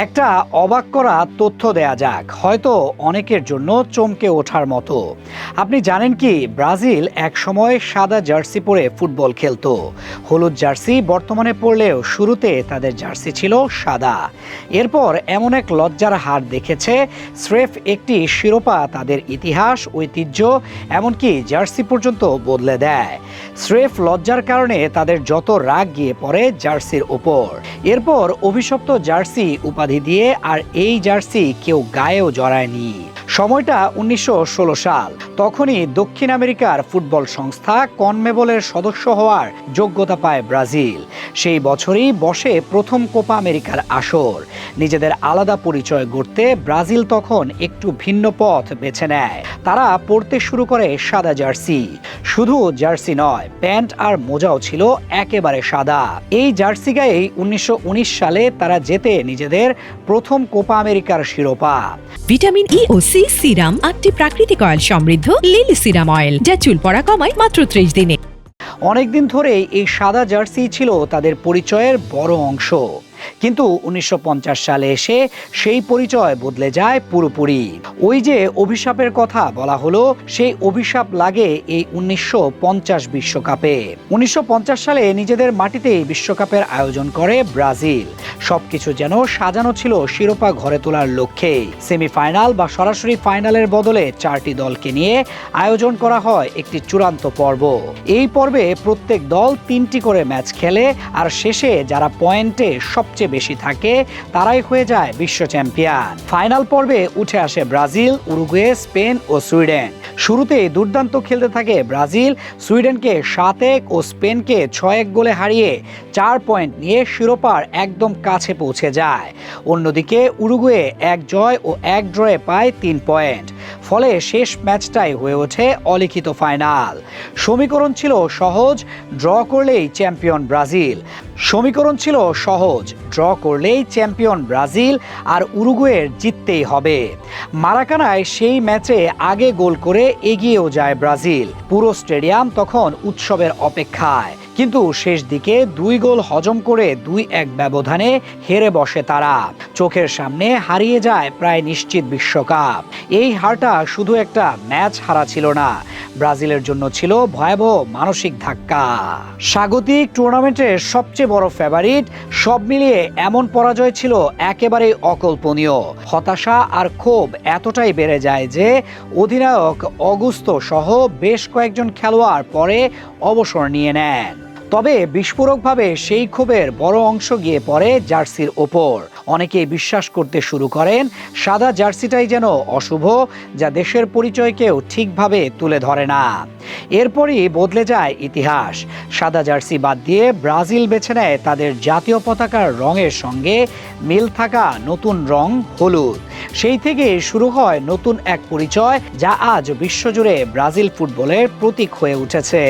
একটা অবাক করা তথ্য দেয়া যাক, হয়তো অনেকের জন্য চমকে ওঠার মতো। আপনি জানেন কি, ব্রাজিল এক সময় সাদা জার্সি পরে ফুটবল খেলতো। হলুদ জার্সি বর্তমানে পরলেও শুরুতে তাদের জার্সি ছিল সাদা। এরপর এমন এক লজ্জার হার দেখেছে, স্রেফ একটি শিরোপা তাদের ইতিহাস, ঐতিহ্য, এমনকি জার্সি পর্যন্ত বদলে দেয়। স্রেফ লজ্জার কারণে তাদের যত রাগ গিয়ে পড়ে জার্সির ওপর। এরপর অভিশপ্ত জার্সি উপাধি দিয়ে আর এই জার্সি কেউ গায়েও জড়ায়নি। সময়টা 1916 সাল। তখনই দক্ষিণ আমেরিকার ফুটবল সংস্থা কনমেবলের সদস্য হওয়ার যোগ্যতা পায় ব্রাজিল। সেই বছরই বসে প্রথম কোপা আমেরিকার আসর। নিজেদের আলাদা পরিচয় গড়তে ব্রাজিল তখন একটু ভিন্ন পথ বেছে নেয়। তারা পরতে শুরু করে সাদা জার্সি। শুধু জার্সি নয়, প্যান্ট আর মোজাও ছিল একেবারে সাদা। এই জার্সি গায়েই 1919 সালে তারা জেতে নিজেদের প্রথম কোপা আমেরিকার শিরোপা। ভিটামিন ই ও সি সিরাম, 8টি প্রাকৃতিক অয়েল সমৃদ্ধ লিলি সিরাম অয়েল, যা চুল পড়া কমায় মাত্র 30 দিনে। অনেকদিন ধরেই এই সাদা জার্সি ছিল তাদের পরিচয়ের বড় অংশ। কিন্তু 1950 সালে এসে সেই পরিচয় বদলে যায় পুরোপুরি। ওই যে অভিশাপের কথা বলা হলো, সেই অভিশাপ লাগে এই 1950 বিশ্বকাপে। 1950 সালে নিজেদের মাটিতেই বিশ্বকাপের আয়োজন করে ব্রাজিল। সবকিছু যেন সাজানো ছিল শিরোপা ঘরে তোলার লক্ষ্যে। সেমিফাইনাল বা সরাসরি ফাইনালের বদলে 4টি দলকে নিয়ে আয়োজন করা হয় একটি চূড়ান্ত পর্ব। এই পর্বে প্রত্যেক দল 3টি করে ম্যাচ খেলে, আর শেষে যারা পয়েন্টে সবচেয়ে বেশি থাকে তারাই হয়ে যায় বিশ্ব চ্যাম্পিয়ন। ফাইনাল পর্বে উঠে আসে ব্রাজিল, উরুগুয়ে, স্পেন ও সুইডেন। শুরুতে দুর্দান্ত খেলতে থাকে ব্রাজিল। সুইডেনকে 7-1 ও স্পেনকে 6-1 গোলে হারিয়ে 4 পয়েন্ট নিয়ে শিরোপার একদম কাছে পৌঁছে যায়। অন্যদিকে উরুগুয়ে 1 জয় ও 1 ড্রয়ে পায় 3 পয়েন্ট। ফলে শেষ ম্যাচটাই হয়ে ওঠে অলিখিত ফাইনাল। সমীকরণ ছিল সহজ, ড্র করলেই চ্যাম্পিয়ন ব্রাজিল। আর উরুগুয়ের জিততেই হবে। মারাকানায় সেই ম্যাচে আগে গোল করে এগিয়েও যায় ব্রাজিল। পুরো স্টেডিয়াম তখন উৎসবের অপেক্ষায়। কিন্তু শেষ দিকে 2 গোল হজম করে 2-1 ব্যবধানে হেরে বসে তারা। চোখের সামনে হারিয়ে যায় প্রায় নিশ্চিত বিশ্বকাপ। এই হারটা শুধু একটা ম্যাচ হারা ছিল না, ব্রাজিলের জন্য ছিল ভয়াবহ মানসিক ধাক্কা। স্বাগতিক টুর্নামেন্টের সবচেয়ে বড় ফেভারিট, সব মিলিয়ে এমন পরাজয় ছিল একেবারেই অকল্পনীয়। হতাশা আর ক্ষোভ এতটাই বেড়ে যায় যে অধিনায়ক অগুস্তো সহ বেশ কয়েকজন খেলোয়াড় পরে অবসর নিয়ে নেন। তবে বিস্ফোরকভাবে সেই ক্ষোভের বড় অংশ গিয়ে পড়ে জার্সির ওপর। অনেকেই বিশ্বাস করতে শুরু করেন সাদা জার্সিটাই যেন অশুভ, যা দেশের পরিচয়কেও ঠিকভাবে তুলে ধরে না। এরপরই বদলে যায় ইতিহাস। সাদা জার্সি বাদ দিয়ে ব্রাজিল বেছে নেয় তাদের জাতীয় পতাকার রঙের সঙ্গে মিল থাকা নতুন রং হলুদ। সেই থেকে শুরু হয় নতুন এক পরিচয়, যা আজ বিশ্বজুড়ে ব্রাজিল ফুটবলের প্রতীক হয়ে উঠেছে।